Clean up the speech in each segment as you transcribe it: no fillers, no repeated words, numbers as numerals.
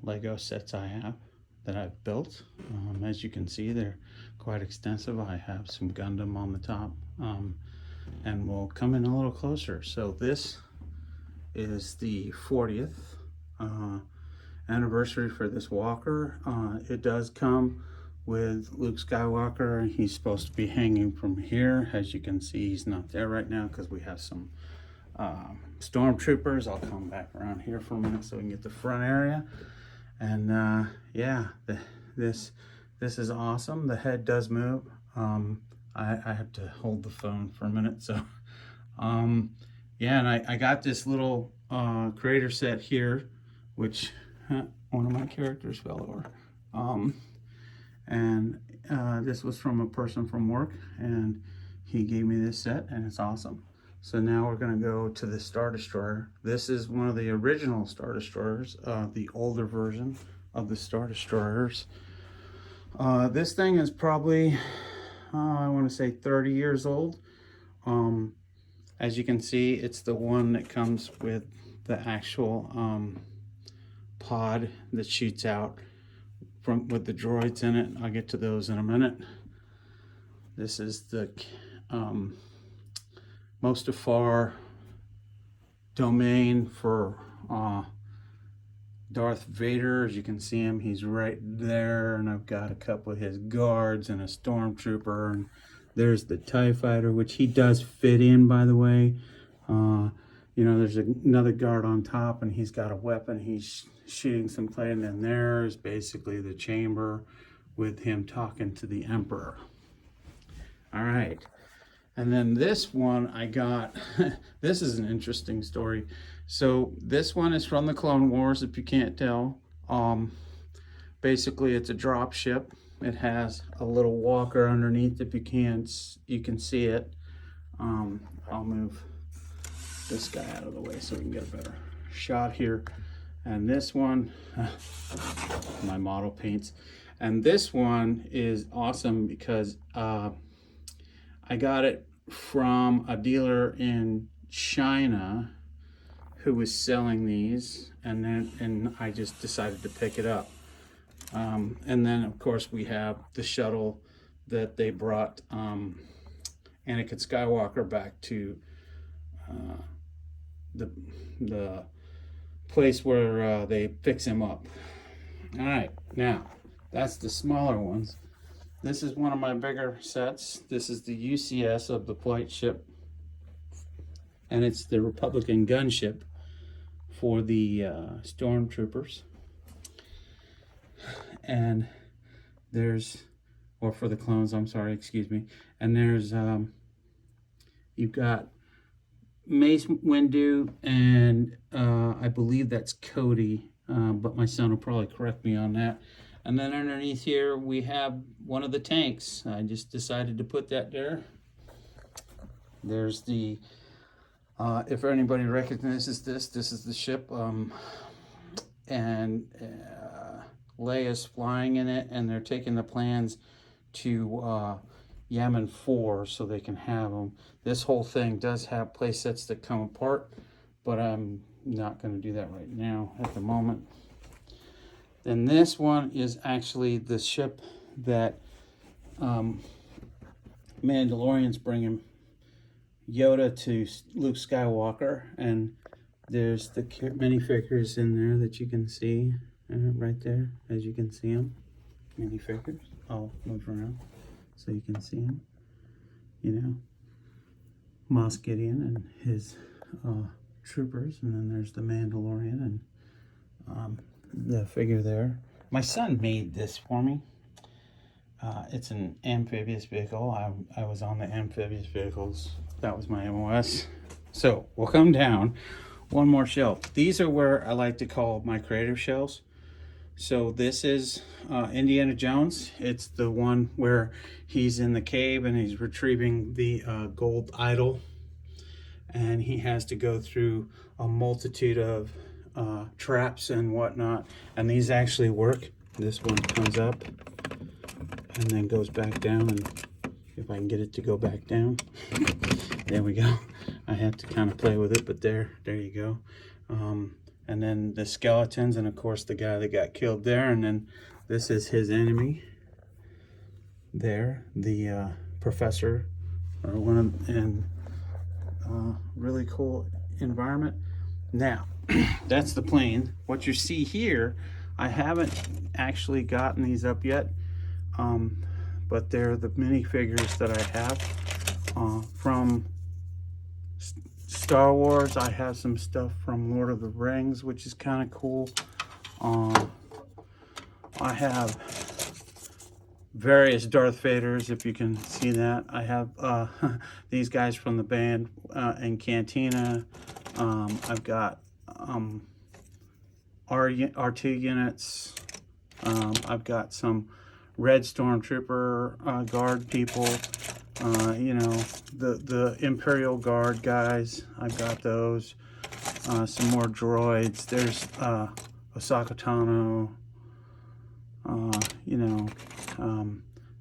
Lego sets I have that I've built. As you can see, they're quite extensive. I have some Gundam on the top, and we'll come in a little closer. So this is the 40th anniversary for this walker. It does come with Luke Skywalker. He's supposed to be hanging from here. As you can see, he's not there right now because we have some stormtroopers. I'll come back around here for a minute so we can get the front area. And yeah, this is awesome. The head does move. I have to hold the phone for a minute. So yeah, and I got this little creator set here, which one of my characters fell over. And this was from a person from work, and he gave me this set, and it's awesome. So now we're going to go to the Star Destroyer. This is one of the original Star Destroyers, the older version of the Star Destroyers. This thing is probably, I want to say 30 years old. As you can see, it's the one that comes with the actual pod that shoots out with the droids in it. I'll get to those in a minute. This is the Mustafar domain for Darth Vader. As you can see him, he's right there, and I've got a couple of his guards and a stormtrooper, and there's the TIE fighter, which he does fit in, by the way. You know, there's another guard on top, and he's got a weapon. He's shooting some clay, and then there's basically the chamber with him talking to the Emperor. All right. And then this one I got, this is an interesting story. So this one is from the Clone Wars, if you can't tell. Basically, it's a drop ship. It has a little walker underneath. If you can see it. I'll move this guy out of the way so we can get a better shot here. And this one, my model paints. And this one is awesome because I got it from a dealer in China who was selling these, and I just decided to pick it up. And then of course we have the shuttle that they brought Anakin Skywalker back to the place where they fix him up. All right, now that's the smaller ones. This is one of my bigger sets. This is the UCS of the flight ship, and it's the Republican gunship for the stormtroopers. And there's, or for the clones, I'm sorry, excuse me. And there's, you've got Mace Windu, and I believe that's Cody, but my son will probably correct me on that. And then underneath here, we have one of the tanks. I just decided to put that there. There's the, if anybody recognizes this is the ship. And Leia's flying in it, and they're taking the plans to Yavin 4 so they can have them. This whole thing does have play sets that come apart, but I'm not going to do that right now at the moment. Then this one is actually the ship that Mandalorian's bringing Yoda to Luke Skywalker, and there's the minifigures in there that you can see right there, as you can see them. Minifigures. I'll move around so you can see them. You know, Moff Gideon and his troopers, and then there's the Mandalorian and the figure there. My son made this for me. It's an amphibious vehicle. I was on the amphibious vehicles. That was my MOS. So we'll come down one more shelf. These are where I like to call my creative shelves. So this is Indiana Jones. It's the one where he's in the cave and he's retrieving the gold idol, and he has to go through a multitude of traps and whatnot, and these actually work. This one comes up and then goes back down, and if I can get it to go back down, there we go. I have to kind of play with it, but there you go. and then the skeletons, and of course the guy that got killed there, and then this is his enemy there, the professor, or one of, and really cool environment. Now, that's the plane. What you see here, I haven't actually gotten these up yet, but they're the minifigures that I have from Star Wars. I have some stuff from Lord of the Rings, which is kind of cool. I have various Darth Vaders, if you can see that. I have these guys from the band and Cantina. I've got R2 units. I've got some Red Stormtrooper Guard people. You know, the Imperial Guard guys. I've got those. Some more droids. There's Ahsoka Tano. You know,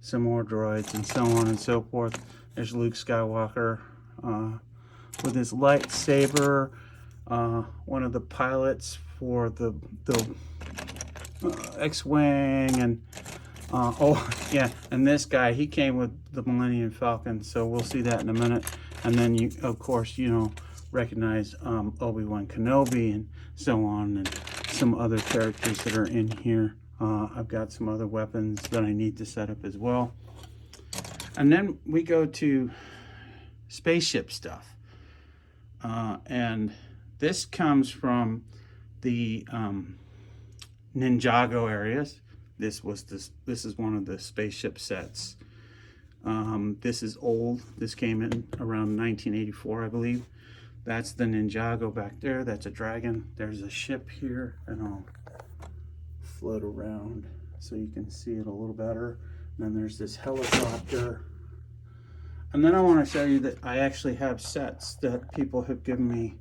some more droids, and so on and so forth. There's Luke Skywalker with his lightsaber. One of the pilots for the X-Wing, and oh yeah, and this guy, he came with the Millennium Falcon, so we'll see that in a minute. And then you, of course, you know, recognize Obi-Wan Kenobi and so on, and some other characters that are in here. I've got some other weapons that I need to set up as well. And then we go to spaceship stuff. And this comes from the Ninjago areas. This is one of the spaceship sets. This is old. This came in around 1984, I believe. That's the Ninjago back there. That's a dragon. There's a ship here, and I'll float around so you can see it a little better. And then there's this helicopter. And then I want to show you that I actually have sets that people have given me,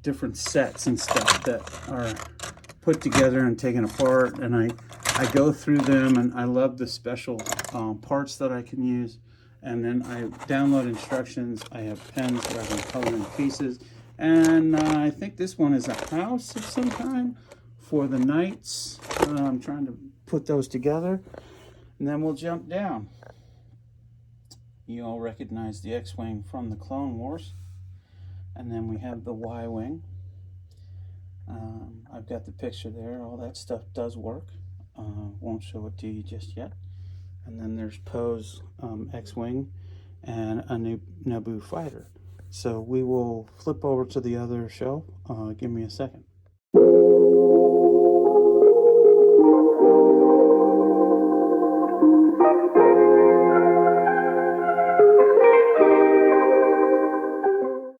different sets and stuff that are put together and taken apart, and I go through them, and I love the special parts that I can use. And then I download instructions. I have pens that I can color in pieces. And I think this one is a house of some kind for the knights. I'm trying to put those together. And then we'll jump down. You all recognize the X-Wing from the Clone Wars. And then we have the Y-Wing. I've got the picture there. All that stuff does work. Won't show it to you just yet. And then there's Poe's X-Wing and a new Naboo fighter. So we will flip over to the other show. Give me a second.